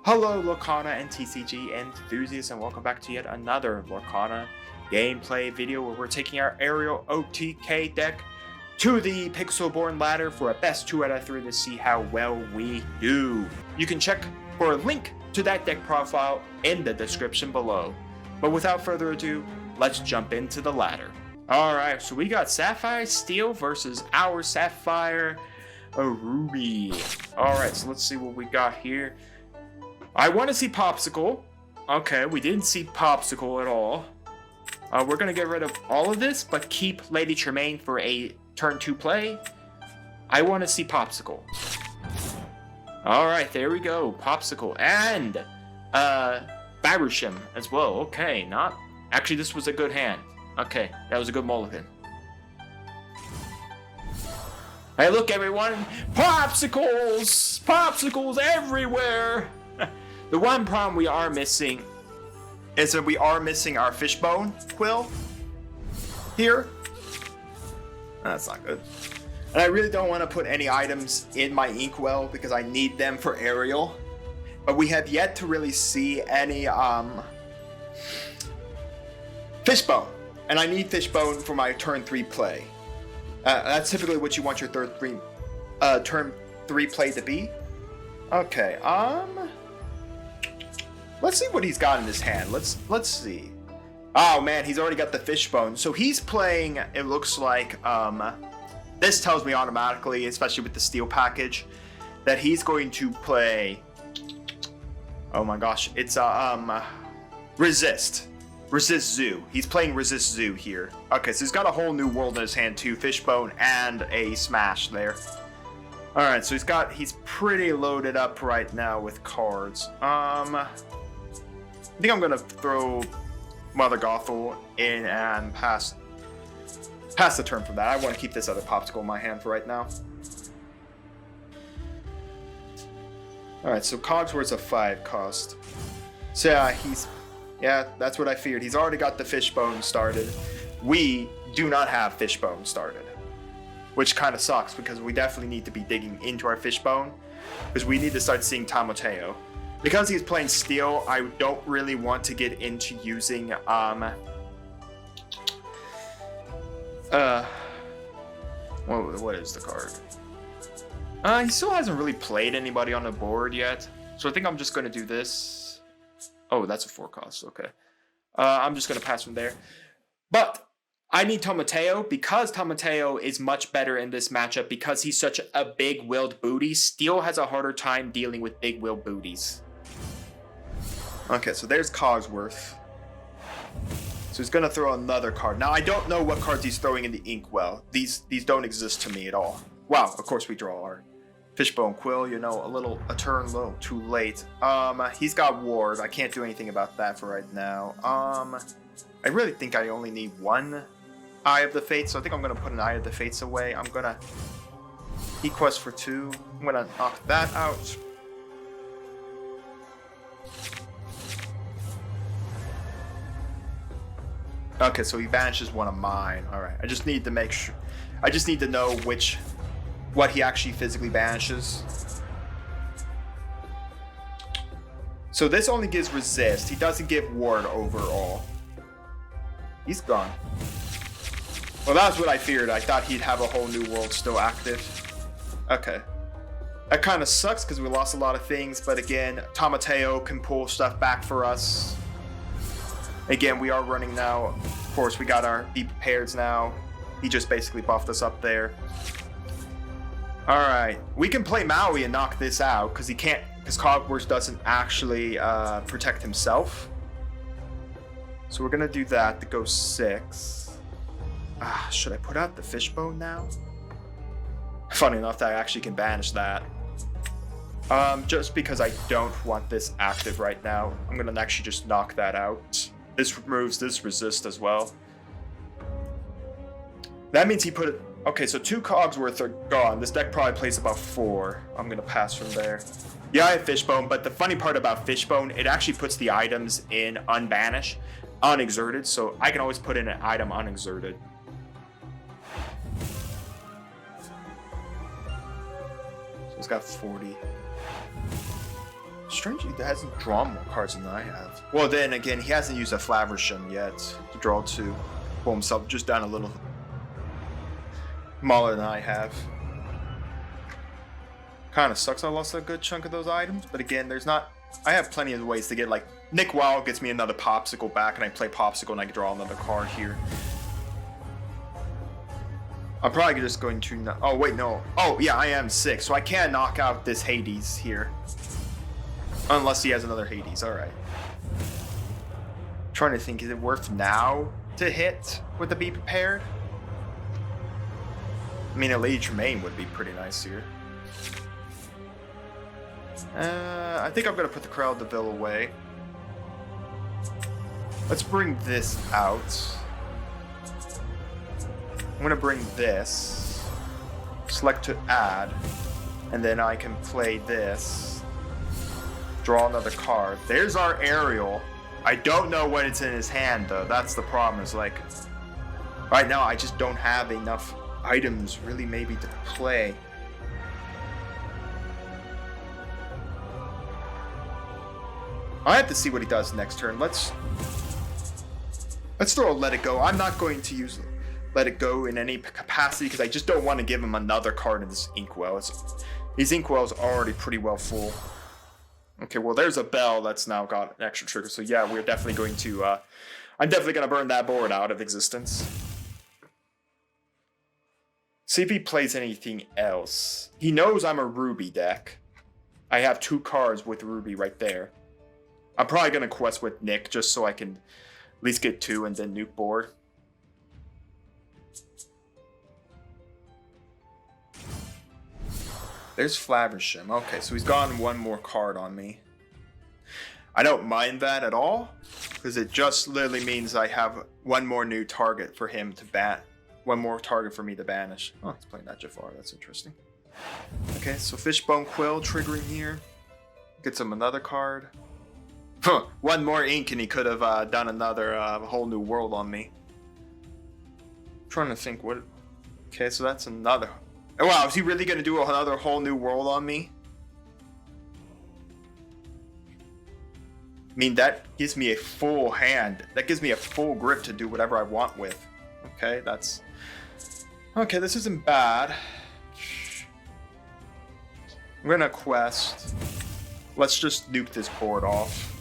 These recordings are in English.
Hello Lorcana and TCG enthusiasts, and welcome back to yet another Lorcana gameplay video where we're taking our Ariel OTK deck to the Pixelborn ladder for a best 2 out of 3 to see how well we do. You can check for a link to that deck profile in the description below. But without further ado, let's jump into the ladder. Alright, so we got Sapphire Steel versus our Sapphire Ruby. Alright, so let's see what we got here. I want to see Popsicle. Okay, we didn't see Popsicle at all. We're going to get rid of all of this, but keep Lady Tremaine for a turn 2 play. I want to see Popsicle. Alright, there we go. Popsicle. And Barushim as well. Okay, not... Actually, this was a good hand. Okay, that was a good mulligan. Hey, look, everyone! Popsicles! Popsicles everywhere! The one problem we are missing is that we are missing our fishbone quill here. That's not good. And I really don't want to put any items in my inkwell because I need them for Ariel. But we have yet to really see any fishbone. And I need fishbone for my turn 3 play. That's typically what you want your turn 3 play to be. Okay, let's see what he's got in his hand. Let's see. Oh man, he's already got the fishbone. So he's playing, it looks like, this tells me automatically, especially with the steel package, that he's going to play, oh my gosh, it's Resist Zoo. He's playing Resist Zoo here. Okay, so he's got a whole new world in his hand too, fishbone and a smash there. Alright, so he's pretty loaded up right now with cards. I think I'm gonna throw Mother Gothel in and pass the turn from that. I want to keep this other Popsicle in my hand for right now. Alright, so Cogsworth's a 5 cost. So yeah, that's what I feared. He's already got the fishbone started. We do not have fishbone started, which kind of sucks because we definitely need to be digging into our fishbone because we need to start seeing Tamoteo. Because he's playing steel, I don't really want to get into using what is the card? He still hasn't really played anybody on the board yet, so I think I'm just going to do this. Oh, that's a 4 cost. Okay, I'm just going to pass from there. But I need Tamoteo because Tamoteo is much better in this matchup because he's such a big-willed booty. Steel has a harder time dealing with big-willed booties. Okay, so there's Cogsworth. So he's gonna throw another card. Now I don't know what cards he's throwing in the inkwell. These don't exist to me at all. Wow, of course we draw our fishbone quill. You know, a turn a little too late. He's got ward. I can't do anything about that for right now. I really think I only need one Eye of the Fates, so I think I'm gonna put an Eye of the Fates away. I'm gonna Equest for 2. I'm gonna knock that out. Okay, so he banishes one of mine. Alright, I just need to make sure. I just need to know what he actually physically banishes. So this only gives resist. He doesn't give ward overall. He's gone. Well, that's what I feared. I thought he'd have a whole new world still active. Okay. That kind of sucks because we lost a lot of things, but again, Tamoteo can pull stuff back for us. Again, we are running now. Of course, we got our Be Prepared now. He just basically buffed us up there. Alright. We can play Maui and knock this out because he can't, because Cogworth doesn't actually protect himself. So we're gonna do that to go 6. Should I put out the fishbone now? Funny enough that I actually can banish that. Just because I don't want this active right now, I'm gonna actually just knock that out. This removes this resist as well. That means he put it... Okay, so 2 Cogsworth are gone. This deck probably plays about 4. I'm going to pass from there. Yeah, I have Fishbone, but the funny part about Fishbone, it actually puts the items in Unbanish, Unexerted, so I can always put in an item Unexerted. So it's got 40. Strangely, he hasn't drawn more cards than I have. Well, then again, he hasn't used a Flaversham yet to draw 2. Pull himself just down a little smaller than I have. Kind of sucks I lost a good chunk of those items, but again, there's not... I have plenty of ways to get, like, Nick Wow gets me another Popsicle back, and I play Popsicle and I can draw another card here. I'm probably just going to... Oh, wait, no. Oh, yeah, I am 6, so I can knock out this Hades here. Unless he has another Hades, alright. Trying to think, is it worth now to hit with the Be Prepared? I mean, a Lady Tremaine would be pretty nice here. I think I'm going to put the Cruella de Vil away. Let's bring this out. I'm going to bring this. Select to add. And then I can play this. Draw another card. There's our Ariel. I don't know when it's in his hand, though. That's the problem. Is like, right now, I just don't have enough items, really, maybe, to play. I have to see what he does next turn. Let's throw a Let It Go. I'm not going to use Let It Go in any capacity because I just don't want to give him another card in this Inkwell. His Inkwell is already pretty well full. Okay, well, there's a Bell that's now got an extra trigger. So yeah, we're definitely going to... I'm definitely going to burn that board out of existence. See if he plays anything else. He knows I'm a Ruby deck. I have 2 cards with Ruby right there. I'm probably going to quest with Nick just so I can at least get 2 and then nuke board. There's Flaversham. Okay, so he's gone 1 more card on me. I don't mind that at all, because it just literally means I have 1 more new target for him to ban. 1 more target for me to banish. Oh, he's playing that Jafar. That's interesting. Okay, so Fishbone Quill triggering here. Gets him another card. Huh, 1 more ink and he could have done another whole new world on me. I'm trying to think what... Okay, so that's another... Oh, wow, is he really going to do another whole new world on me? I mean, that gives me a full hand. That gives me a full grip to do whatever I want with. Okay, that's... Okay, this isn't bad. I'm going to quest. Let's just nuke this board off.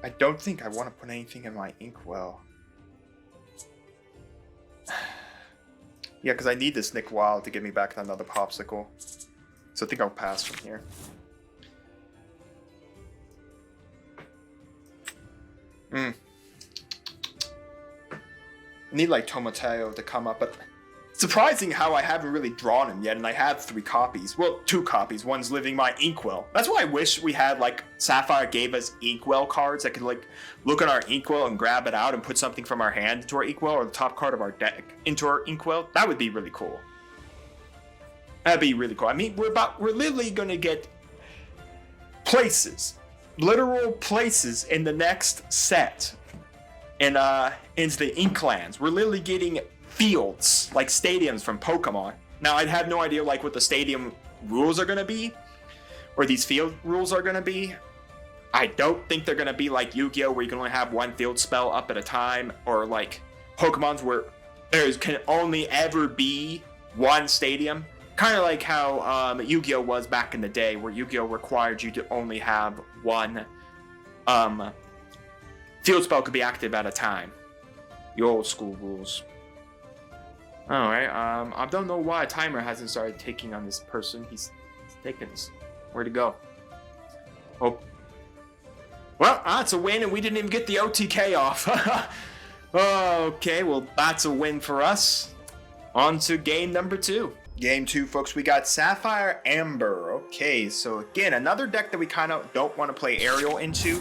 I don't think I want to put anything in my Inkwell. Yeah, because I need this Nick Wild to get me back another Popsicle. So I think I'll pass from here. I need like Tomateo to come up, but surprising how I haven't really drawn him yet, and I have 3 copies. Well, 2 copies. One's living my Inkwell. That's why I wish we had like Sapphire gave us Inkwell cards. I could like look at our Inkwell and grab it out and put something from our hand into our Inkwell, or the top card of our deck into our Inkwell. That would be really cool. That'd be really cool. I mean, we're literally gonna get places, literal places in the next set, and into the Inklands. We're literally getting fields, like stadiums from Pokemon. Now, I have no idea like what the stadium rules are gonna be, or these field rules are gonna be. I don't think they're gonna be like Yu-Gi-Oh, where you can only have 1 field spell up at a time, or like Pokemon's where there can only ever be 1 stadium. Kind of like how Yu-Gi-Oh was back in the day, where Yu-Gi-Oh required you to only have 1 field spell could be active at a time. The old school rules. Alright, I don't know why a timer hasn't started taking on this person. He's taking us. Where'd it go? Oh. Well, that's a win, and we didn't even get the OTK off. Okay, well, that's a win for us. On to game number 2. Game 2, folks, we got Sapphire Amber. Okay, so again, another deck that we kind of don't want to play Ariel into,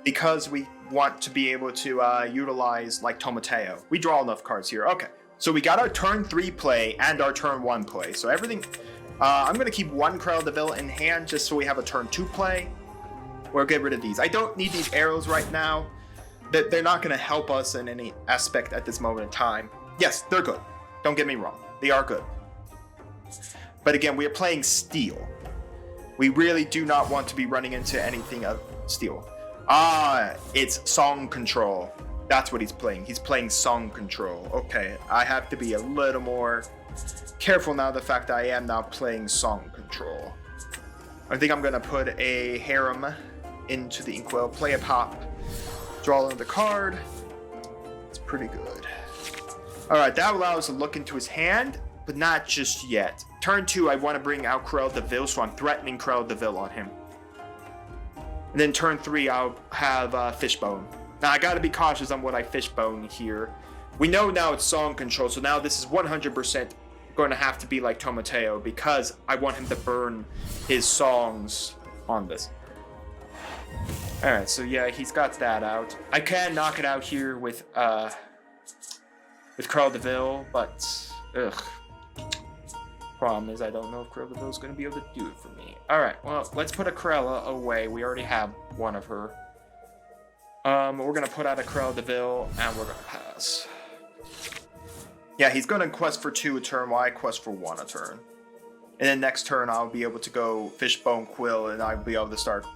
because we want to be able to utilize, like, Tomateo. We draw enough cards here. Okay. So we got our turn 3 play and our turn 1 play. So everything, I'm going to keep 1 Cruella de Vil in hand just so we have a turn 2 play. We'll get rid of these. I don't need these arrows right now. They're not going to help us in any aspect at this moment in time. Yes, they're good. Don't get me wrong. They are good. But again, we are playing steel. We really do not want to be running into anything of steel. It's song control. That's what he's playing. He's playing song control. Okay, I have to be a little more careful now, the fact that I am now playing song control. I think I'm gonna put a harem into the inkwell, play a pop, draw another card. It's pretty good. Alright, that allows us to look into his hand, but not just yet. Turn 2, I want to bring out 𝐒𝐓𝐷𝐿, so I'm threatening 𝐒𝐓𝐷𝐿 on him. And then turn 3, I'll have Fishbone. Now, I gotta be cautious on what I Fishbone here. We know now it's song control, so now this is 100% going to have to be like Tomateo, because I want him to burn his songs on this. Alright, so yeah, he's got that out. I can knock it out here with 𝐒𝐓𝐷𝐿, but ugh. Problem is I don't know if 𝐒𝐓𝐷𝐿 is going to be able to do it for me. Alright, well, let's put a Corella away. We already have one of her. We're going to put out a 𝐒𝐓𝐷𝐿, and we're going to pass. Yeah, he's going to quest for 2 a turn, while I quest for 1 a turn. And then next turn, I'll be able to go Fishbone Quill, and I'll be able to start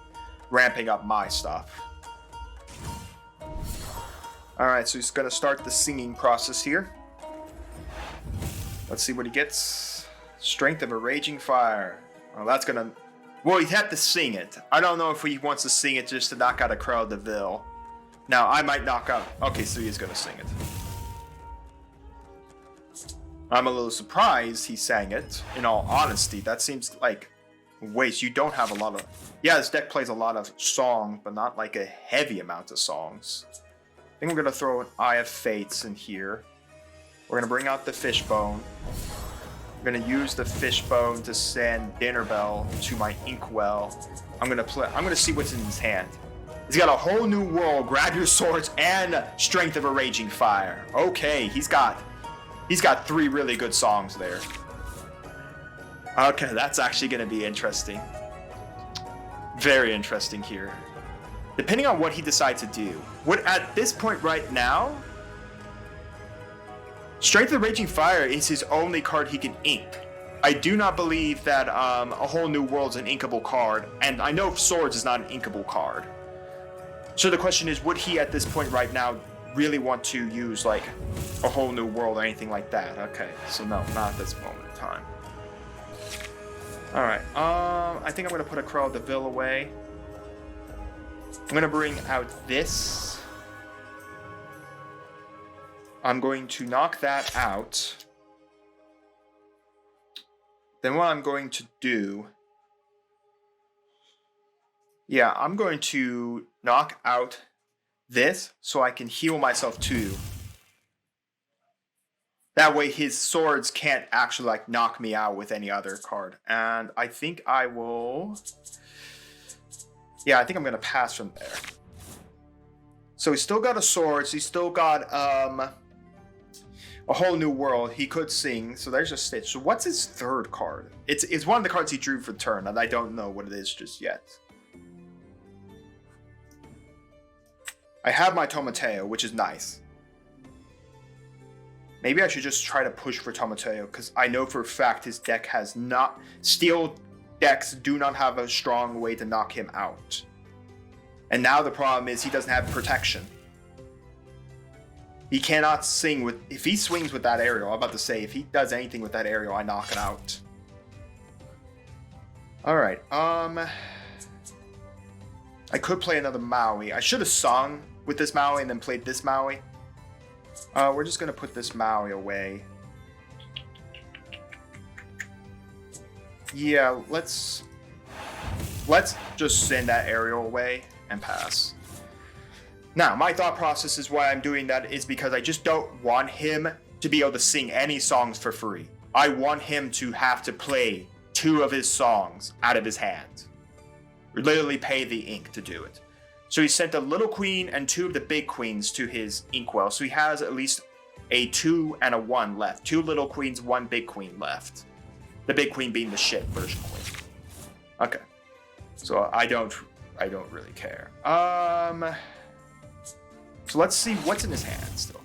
ramping up my stuff. Alright, so he's going to start the singing process here. Let's see what he gets. Strength of a Raging Fire. Well, that's going to... Well, he'd have to sing it. I don't know if he wants to sing it just to knock out a 𝐒𝐓𝐷𝐿. Now, I might knock out... Okay, so he's going to sing it. I'm a little surprised he sang it, in all honesty. That seems like a waste. You don't have a lot of... Yeah, this deck plays a lot of song, but not like a heavy amount of songs. I think we're going to throw an Eye of Fates in here. We're going to bring out the Fishbone. I'm going to use the Fishbone to send Dinner Bell to my Inkwell. I'm going to see what's in his hand. He's got a whole new world, Grab Your Swords, and Strength of a Raging Fire. Okay, he's got 3 really good songs there. Okay, that's actually going to be interesting. Very interesting here. Depending on what he decides to do. At this point right now, Strength of the Raging Fire is his only card he can ink. I do not believe that A Whole New World's an inkable card, and I know Swords is not an inkable card. So the question is, would he at this point right now really want to use like A Whole New World or anything like that? Okay, so no, not at this moment in time. Alright, I think I'm going to put a 𝐒𝐓𝐷𝐿 away. I'm going to bring out this. I'm going to knock that out. Then what I'm going to do... Yeah, I'm going to knock out this so I can heal myself too. That way his swords can't actually like knock me out with any other card. And I think I will... Yeah, I think I'm going to pass from there. So he's still got a sword. He's still got A Whole New World. He could sing. So there's a stitch. So what's his third card? It's one of the cards he drew for turn, and I don't know what it is just yet. I have my Tomateo, which is nice. Maybe I should just try to push for Tomateo, because I know for a fact his deck has not... Steel decks do not have a strong way to knock him out. And now the problem is he doesn't have protection. He cannot sing with... If he swings with that Ariel, I'm about to say, if he does anything with that Ariel, I knock it out. Alright, I could play another Maui. I should have sung with this Maui and then played this Maui. We're just going to put this Maui away. Yeah, let's just send that Ariel away and pass. Now, my thought process is why I'm doing that is because I just don't want him to be able to sing any songs for free. I want him to have to play 2 of his songs out of his hand. Literally pay the ink to do it. So he sent a little queen and 2 of the big queens to his inkwell. So he has at least a 2 and a 1 left. 2 little queens, 1 big queen left. The big queen being the shit version queen. Okay. So I don't really care. So let's see what's in his hand still.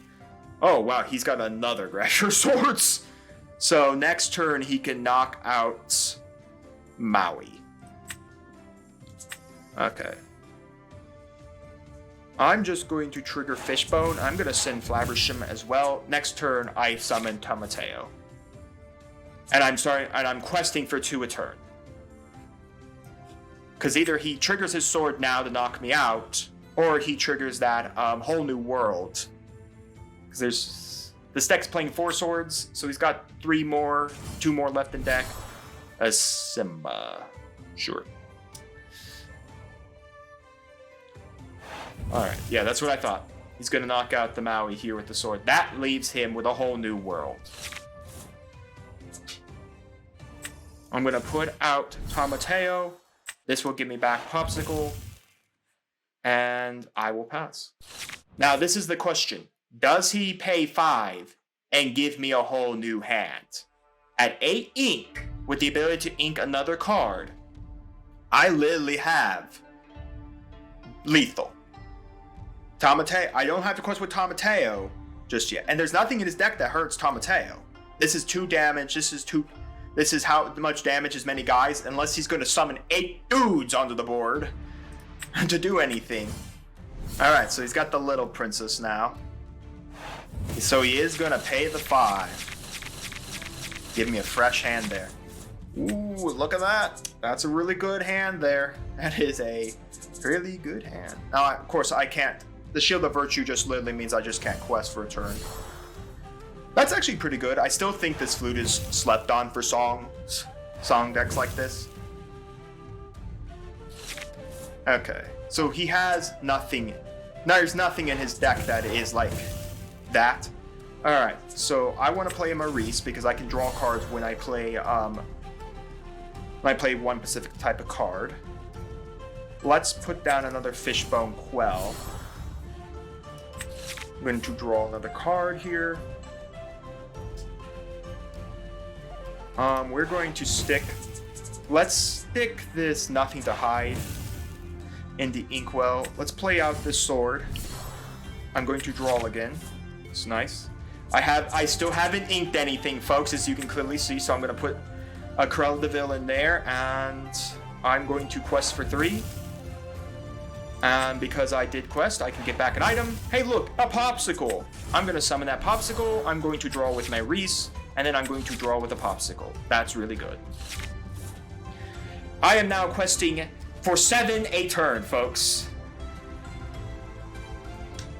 Oh wow, he's got another Grab Your Swords. So next turn, he can knock out Maui. Okay. I'm just going to trigger Fishbone. I'm going to send Flabbershim as well. Next turn, I summon 𝐸𝐸𝐻. And I'm questing for 2 a turn. Because either he triggers his sword now to knock me out, or he triggers that whole new world. Because this deck's playing 4 swords, so he's got 2 more left in deck. A Simba. Sure. Alright, yeah, that's what I thought. He's going to knock out the Maui here with the sword. That leaves him with a whole new world. I'm going to put out 𝐸𝐸𝐻. This will give me back Popsicle. And I will pass. Now, this is the question. Does he pay 5 and give me a whole new hand? At 8 ink, with the ability to ink another card, I literally have lethal. 𝐸𝐸𝐻, I don't have to quest with 𝐸𝐸𝐻 just yet. And there's nothing in his deck that hurts 𝐸𝐸𝐻. This is 2 damage. This is how much damage as many guys, unless he's going to summon 8 dudes onto the board to do anything. Alright, so he's got the little princess now. So he is going to pay the 5. Give me a fresh hand there. Ooh, look at that. That's a really good hand there. That is a really good hand. Now, of course, I can't. The Shield of Virtue just literally means I just can't quest for a turn. That's actually pretty good. I still think this flute is slept on for song decks like this. Okay, so he has nothing. There's nothing in his deck that is like that. All right, so I want to play a Maurice because I can draw cards when I play one specific type of card. Let's put down another Fishbone Quell. I'm going to draw another card here. We're going to let's stick this Nothing to Hide in the Inkwell. Let's play out this sword. I'm going to draw again. It's nice. I still haven't inked anything, folks, as you can clearly see, so I'm going to put a 𝐸𝐻𝐿 DeVille in there, and I'm going to quest for 3. And because I did quest, I can get back an item. Hey, look, a Popsicle. I'm going to summon that Popsicle. I'm going to draw with my Reese, and then I'm going to draw with a Popsicle. That's really good. I am now questing for 7 a turn, folks.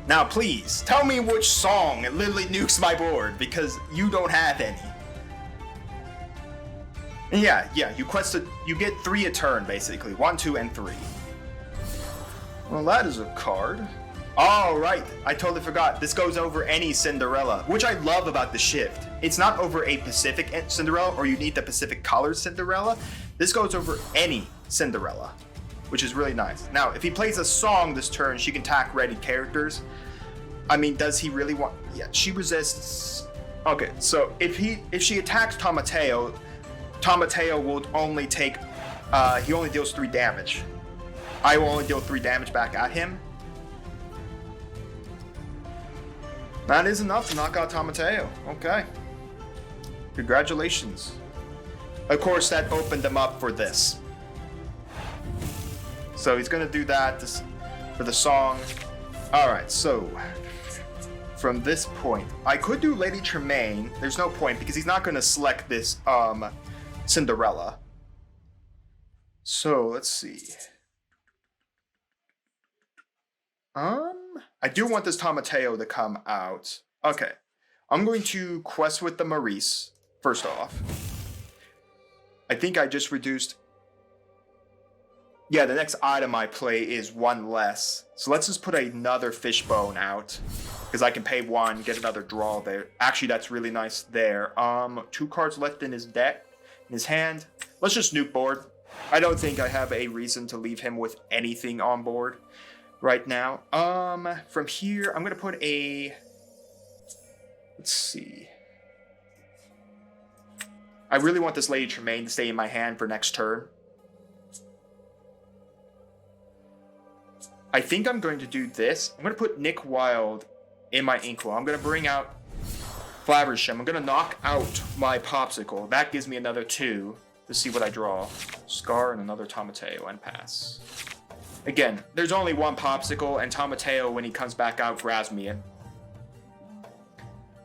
Now, please, tell me which song literally nukes my board, because you don't have any. And yeah, you get 3 a turn, basically. 1, 2, and 3. Well, that is a card. Oh, right. I totally forgot. This goes over any Cinderella, which I love about the shift. It's not over a Pacific Cinderella, or you need the Pacific color Cinderella. This goes over any Cinderella, which is really nice. Now, if he plays a song this turn, she can attack ready characters. I mean, does he really want... Yeah, she resists... Okay, so if she attacks 𝐸𝐸𝐻, 𝐸𝐸𝐻 will only take... he only deals 3 damage. I will only deal 3 damage back at him. That is enough to knock out 𝐸𝐸𝐻. Okay. Congratulations. Of course, that opened him up for this. So he's going to do that for the song. Alright, so... From this point, I could do Lady Tremaine. There's no point, because he's not going to select this Cinderella. So, let's see. I do want this 𝐸𝐸𝐻 to come out. Okay. I'm going to quest with the Maurice, first off. I think I just reduced... Yeah, the next item I play is 1 less. So let's just put another Fishbone out, because I can pay 1, get another draw there. Actually, that's really nice there. 2 cards left in his deck, in his hand. Let's just nuke board. I don't think I have a reason to leave him with anything on board right now. From here, I'm gonna put a... Let's see. I really want this Lady Tremaine to stay in my hand for next turn. I think I'm going to do this. I'm going to put Nick Wilde in my Inkwell. I'm going to bring out Flabbersham. I'm gonna knock out my Popsicle. That gives me another 2 to see what I draw. Scar and another Tomateo and pass. Again, there's only one Popsicle, and Tomateo, when he comes back out, grabs me in.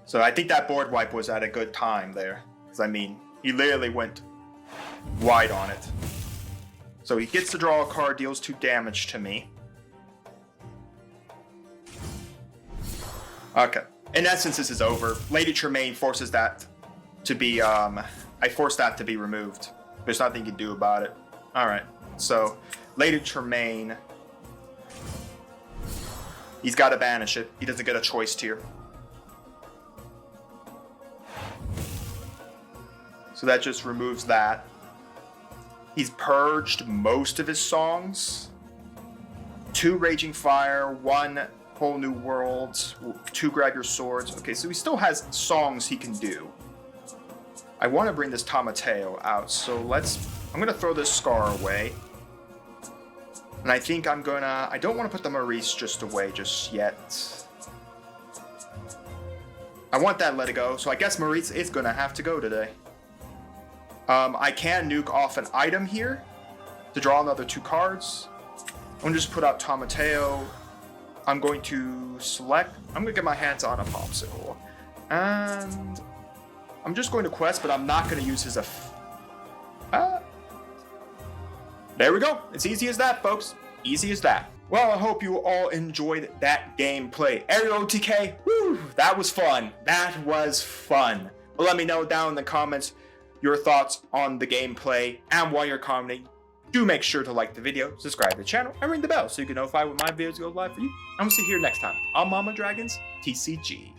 So I think that board wipe was at a good time there. Because I mean, he literally went wide on it. So he gets to draw a card, deals 2 damage to me. Okay. In essence, this is over. Lady Tremaine forces that to be, I forced that to be removed. There's nothing you can do about it. Alright. So, Lady Tremaine, he's got to banish it. He doesn't get a choice tier. So that just removes that. He's purged most of his songs. 2 Raging Fire, 1 Whole New World, 2 Grab Your Swords. Okay, so he still has songs he can do. I want to bring this Tomateo out, so I'm gonna throw this Scar away. And I think I don't want to put the Maurice just away just yet. I want that Let It Go, so I guess Maurice is gonna have to go today. I can nuke off an item here to draw another 2 cards. I'm gonna just put out Tomateo. I'm going to select, I'm gonna get my hands on a Popsicle. And I'm just going to quest, but I'm not gonna use his there we go. It's easy as that, folks. Easy as that. Well, I hope you all enjoyed that gameplay. Ariel OTK, woo, that was fun. That was fun. But let me know down in the comments your thoughts on the gameplay. And while you're commenting, do make sure to like the video, subscribe to the channel, and ring the bell so you can notify when my videos go live for you. And we'll see you here next time on Mama Dragon's TCG.